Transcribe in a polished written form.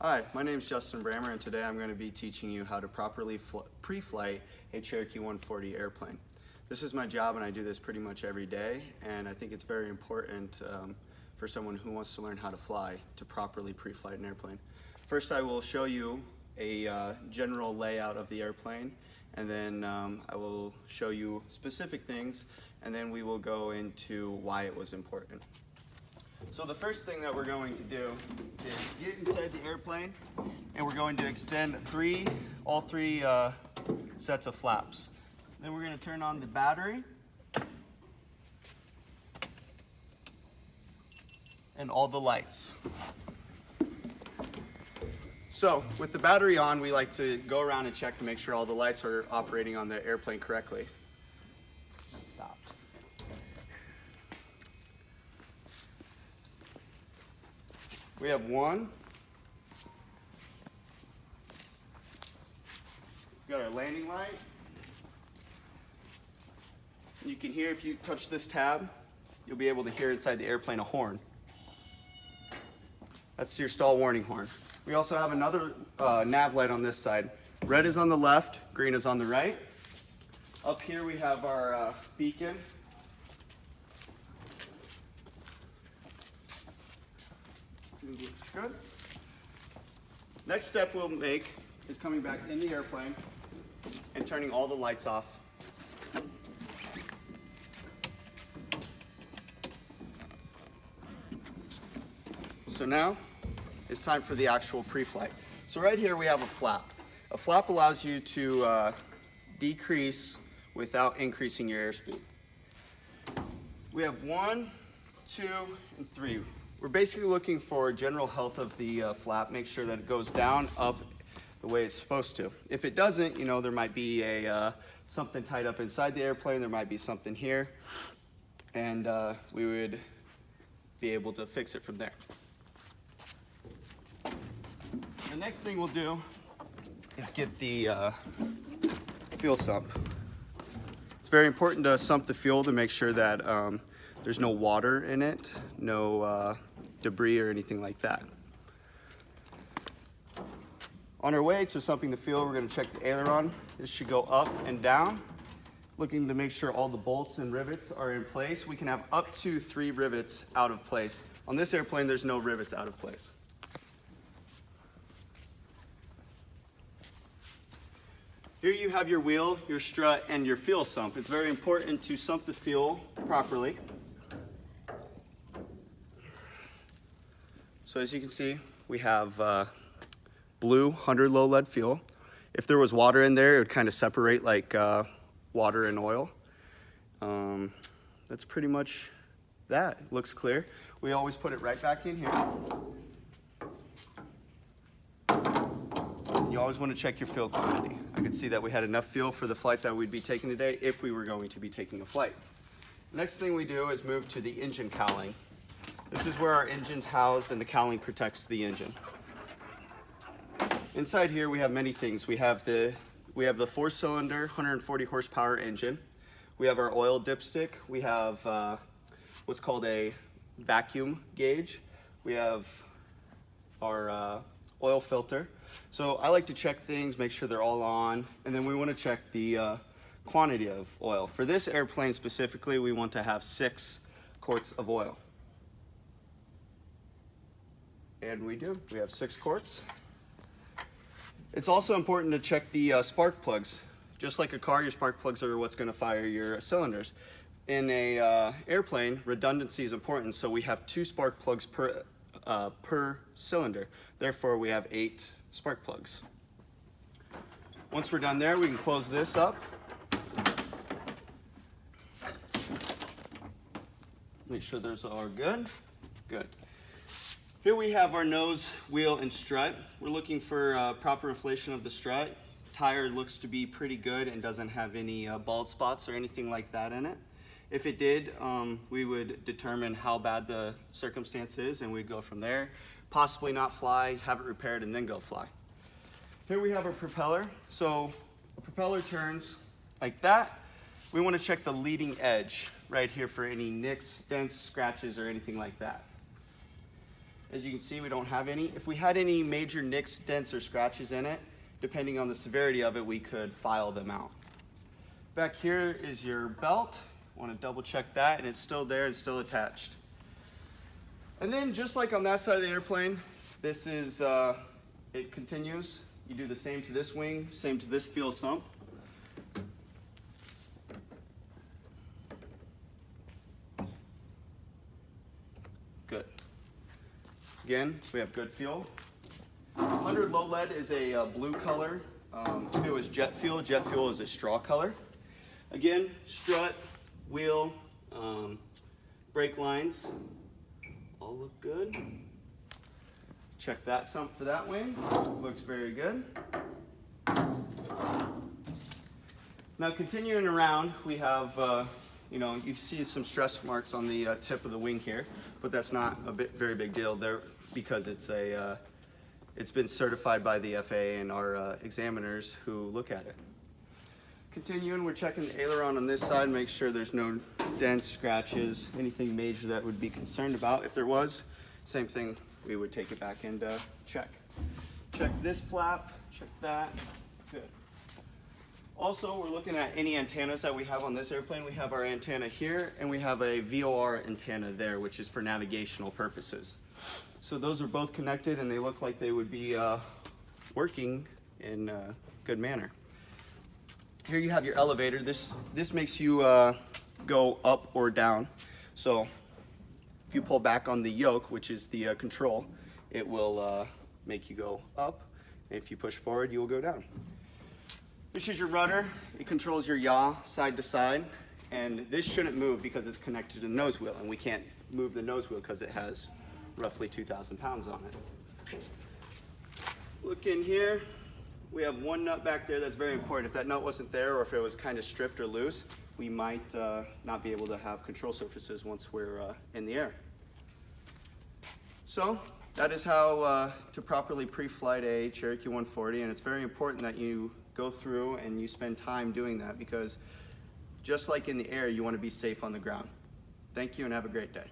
Hi, my name is Justin Brammer, and today I'm going to be teaching you how to properly pre-flight a Cherokee 140 airplane. This is my job, and I do this pretty much every day, and I think it's very important for someone who wants to learn how to fly to properly pre-flight an airplane. First, I will show you a general layout of the airplane, and then I will show you specific things, and then we will go into why it was important. So the first thing that we're going to do is get inside the airplane, and we're going to extend all three sets of flaps. Then we're going to turn on the battery and all the lights. So with the battery on, we like to go around and check to make sure all the lights are operating on the airplane correctly. That stopped. We have one. We've got our landing light. You can hear, if you touch this tab, you'll be able to hear inside the airplane a horn. That's your stall warning horn. We also have another nav light on this side. Red is on the left, green is on the right. Up here we have our beacon. Looks good. Next step we'll make is coming back in the airplane and turning all the lights off. So now it's time for the actual pre-flight. So right here we have a flap. A flap allows you to decrease without increasing your airspeed. We have 1, 2, and 3. We're basically looking for general health of the flap, make sure that it goes down, up, the way it's supposed to. If it doesn't, you know, there might be something tied up inside the airplane, there might be something here, and we would be able to fix it from there. The next thing we'll do is get the fuel sump. It's very important to sump the fuel to make sure that there's no water in it, no debris or anything like that. On our way to sumping the fuel, we're going to check the aileron. This should go up and down, looking to make sure all the bolts and rivets are in place. We can have up to 3 rivets out of place. On this airplane, there's no rivets out of place. Here you have your wheel, your strut, and your fuel sump. It's very important to sump the fuel properly. So as you can see, we have blue 100 low lead fuel. If there was water in there, it would kind of separate like water and oil. That's pretty much that. It looks clear. We always put it right back in here. You always want to check your fuel quantity. I could see that we had enough fuel for the flight that we'd be taking today if we were going to be taking a flight. Next thing we do is move to the engine cowling. This is where our engine's housed and the cowling protects the engine. Inside here we have many things. We have the 4-cylinder, 140 horsepower engine. We have our oil dipstick. We have what's called a vacuum gauge. We have our oil filter. So I like to check things, make sure they're all on, and then we want to check the quantity of oil. For this airplane specifically, we want to have 6 quarts of oil. And we do. We have 6 quarts. It's also important to check the spark plugs. Just like a car, your spark plugs are what's going to fire your cylinders. In a airplane, redundancy is important, so we have 2 spark plugs per cylinder. Therefore, we have 8 spark plugs. Once we're done there, we can close this up. Make sure those are good. Good. Here we have our nose, wheel, and strut. We're looking for proper inflation of the strut. Tire looks to be pretty good and doesn't have any bald spots or anything like that in it. If it did, we would determine how bad the circumstance is and we'd go from there. Possibly not fly, have it repaired, and then go fly. Here we have our propeller. So a propeller turns like that. We want to check the leading edge right here for any nicks, dents, scratches, or anything like that. As you can see, we don't have any. If we had any major nicks, dents, or scratches in it, depending on the severity of it, we could file them out. Back here is your belt. Want to double check that, and it's still there and still attached. And then just like on that side of the airplane, this is, it continues. You do the same to this wing, same to this fuel sump. Good. Again, we have good fuel. 100 low lead is a blue color. If it was jet fuel is a straw color. Again, strut, wheel, brake lines, all look good. Check that sump for that wing, looks very good. Now continuing around, we have, you see some stress marks on the tip of the wing here, but that's not a very big deal there because it's been certified by the FAA and our examiners who look at it. Continuing, we're checking the aileron on this side, make sure there's no dents, scratches, anything major that would be concerned about. If there was, same thing, we would take it back and check. Check this flap, check that, good. Also, we're looking at any antennas that we have on this airplane. We have our antenna here, and we have a VOR antenna there, which is for navigational purposes. So those are both connected, and they look like they would be working in a good manner. Here you have your elevator. This makes you go up or down. So if you pull back on the yoke, which is the control, it will make you go up. And if you push forward, you will go down. This is your rudder. It controls your yaw side to side. And this shouldn't move because it's connected to the nose wheel. And we can't move the nose wheel because it has roughly 2,000 pounds on it. Look in here. We have one nut back there that's very important. If that nut wasn't there or if it was kind of stripped or loose, we might not be able to have control surfaces once we're in the air. So that is how to properly pre-flight a Cherokee 140, and it's very important that you go through and you spend time doing that because just like in the air, you want to be safe on the ground. Thank you and have a great day.